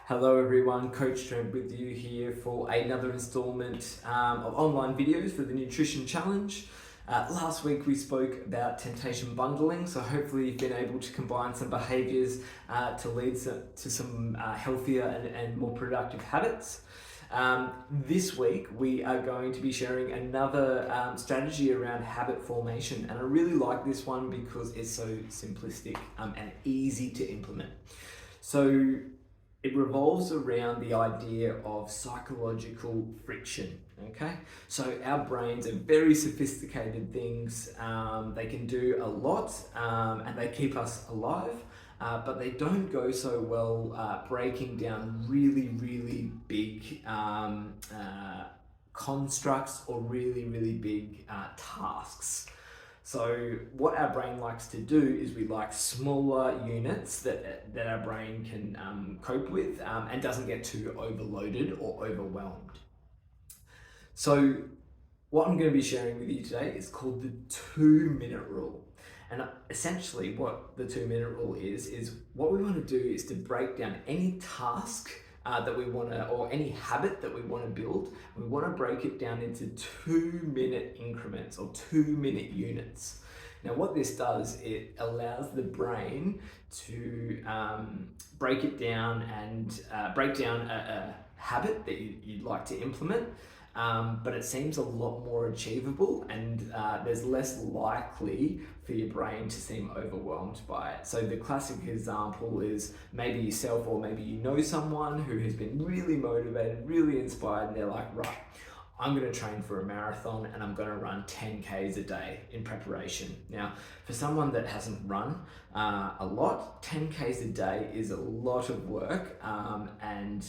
Hello everyone, Coach Trent with you here for another installment of online videos for the Nutrition Challenge. Last week we spoke about temptation bundling, so hopefully you've been able to combine some behaviours to lead to some healthier and more productive habits. This week we are going to be sharing another strategy around habit formation, and I really like this one because it's so simplistic and easy to implement. So it revolves around the idea of psychological friction. Okay, so our brains are very sophisticated things. They can do a lot and they keep us alive, but they don't go so well breaking down really big constructs or really big tasks. So what our brain likes to do is we like smaller units that our brain can cope with and doesn't get too overloaded or overwhelmed. So what I'm going to be sharing with you today is called the 2-minute rule. And essentially what the 2-minute rule is what we want to do is to break down any task that we want to, or any habit that we want to build. We want to break it down into 2-minute increments or 2-minute units. Now what this does, it allows the brain to break it down and break down a habit that you'd like to implement. But it seems a lot more achievable, and there's less likely for your brain to seem overwhelmed by it. So the classic example is maybe yourself, or maybe you know someone who has been really motivated, really inspired, and they're like, right, I'm going to train for a marathon and I'm going to run 10Ks a day in preparation. Now, for someone that hasn't run a lot, 10Ks a day is a lot of work and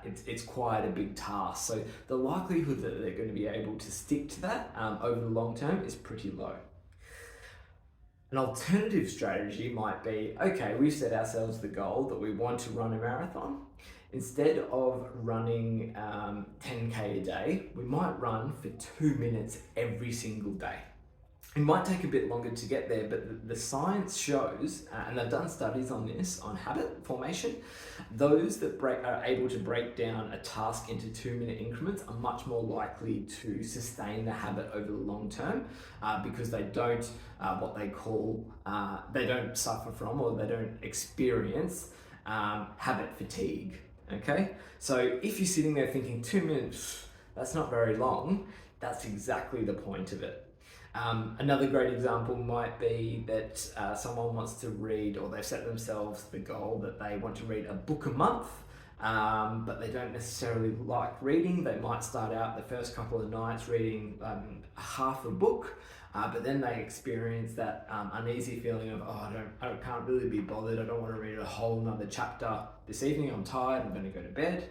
it's quite a big task. So the likelihood that they're going to be able to stick to that over the long term is pretty low. An alternative strategy might be, okay, we've set ourselves the goal that we want to run a marathon. Instead of running 10K a day, we might run for 2 minutes every single day. It might take a bit longer to get there, but the science shows, and they've done studies on this, on habit formation, those that are able to break down a task into 2-minute increments are much more likely to sustain the habit over the long term because they don't, what they call, they don't suffer from, or they don't experience habit fatigue. Okay, so if you're sitting there thinking 2 minutes, that's not very long, that's exactly the point of it. Another great example might be that someone wants to read, or they've set themselves the goal that they want to read a book a month, but they don't necessarily like reading. They might start out the first couple of nights reading half a book, but then they experience that uneasy feeling of, oh, I can't really be bothered. I don't want to read a whole nother chapter this evening. I'm tired. I'm going to go to bed.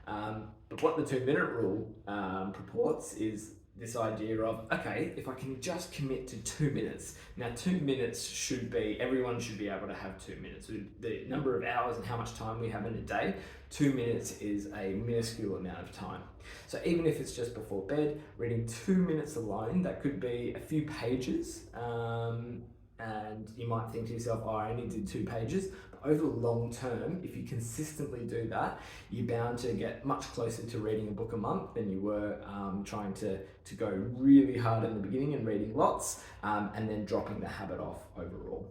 But what the 2-minute rule purports is this idea of, okay, if I can just commit to 2 minutes. Now 2 minutes should be, everyone should be able to have 2 minutes. The number of hours and how much time we have in a day, 2 minutes is a minuscule amount of time. So even if it's just before bed, reading 2 minutes alone, that could be a few pages, and you might think to yourself, oh, I only did 2 pages. But over the long term, if you consistently do that, you're bound to get much closer to reading a book a month than you were trying to go really hard in the beginning and reading lots, and then dropping the habit off overall.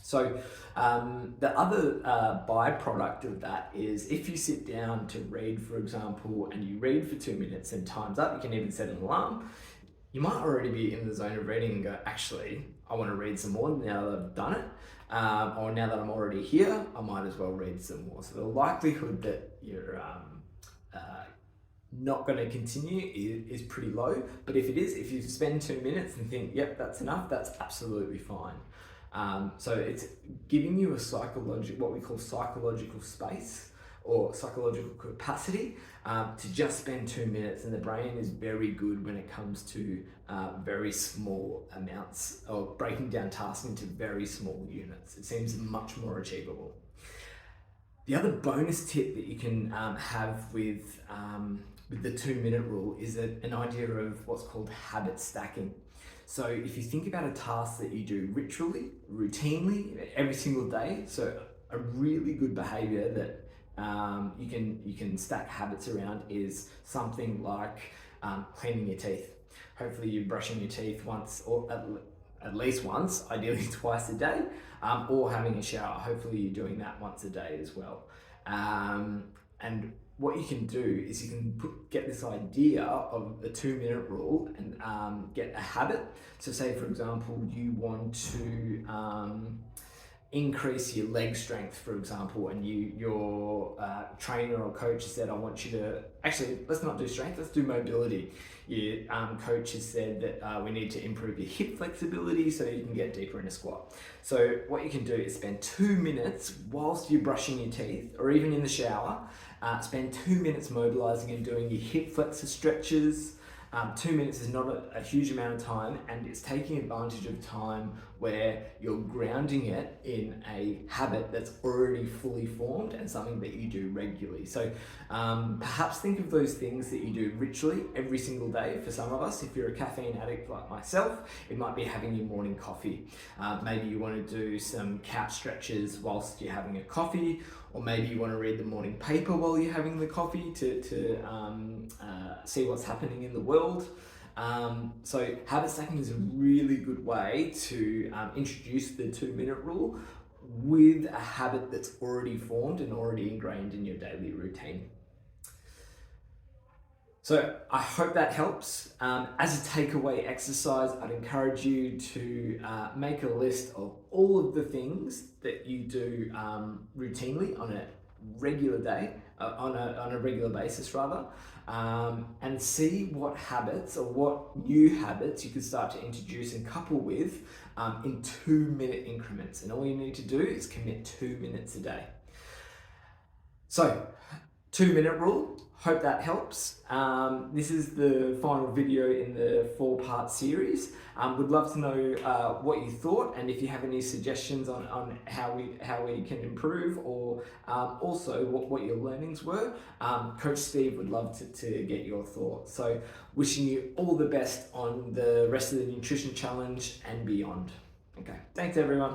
So the other byproduct of that is if you sit down to read, for example, and you read for 2 minutes and time's up, you can even set an alarm. You might already be in the zone of reading and go, actually, I want to read some more now that I've done it. Or now that I'm already here, I might as well read some more. So the likelihood that you're not going to continue is pretty low. But if it is, if you spend 2 minutes and think, yep, that's enough, that's absolutely fine. So it's giving you a what we call psychological space or psychological capacity to just spend 2 minutes, and the brain is very good when it comes to very small amounts, or breaking down tasks into very small units. It seems much more achievable. The other bonus tip that you can have with the 2-minute rule is an idea of what's called habit stacking. So if you think about a task that you do ritually, routinely, every single day, so a really good behavior that you can stack habits around is something like cleaning your teeth. Hopefully you're brushing your teeth once, or at least once, ideally twice a day, or having a shower. Hopefully you're doing that once a day as well. And what you can do is you can get this idea of a 2-minute rule and get a habit. So say, for example, you want to increase your leg strength, for example, and your trainer or coach has said, I want you to, actually, let's not do strength, let's do mobility. Your coach has said that we need to improve your hip flexibility so you can get deeper in a squat. So what you can do is spend 2 minutes whilst you're brushing your teeth, or even in the shower, spend 2 minutes mobilizing and doing your hip flexor stretches. 2 minutes is not a huge amount of time, and it's taking advantage of time where you're grounding it in a habit that's already fully formed and something that you do regularly. So perhaps think of those things that you do ritually every single day. For some of us, if you're a caffeine addict like myself, it might be having your morning coffee. Maybe you want to do some couch stretches whilst you're having a coffee, or maybe you want to read the morning paper while you're having the coffee to see what's happening in the world. So habit stacking is a really good way to introduce the 2-minute rule with a habit that's already formed and already ingrained in your daily routine. So I hope that helps. As a takeaway exercise, I'd encourage you to make a list of all of the things that you do routinely on a regular day, on a regular basis rather, and see what habits or what new habits you could start to introduce and couple with in 2-minute increments. And all you need to do is commit 2 minutes a day. So, 2-minute rule, hope that helps. This is the final video in the 4-part series. Would love to know what you thought, and if you have any suggestions on how we can improve, or also what your learnings were. Coach Steve would love to get your thoughts. So wishing you all the best on the rest of the nutrition challenge and beyond. Okay, thanks everyone.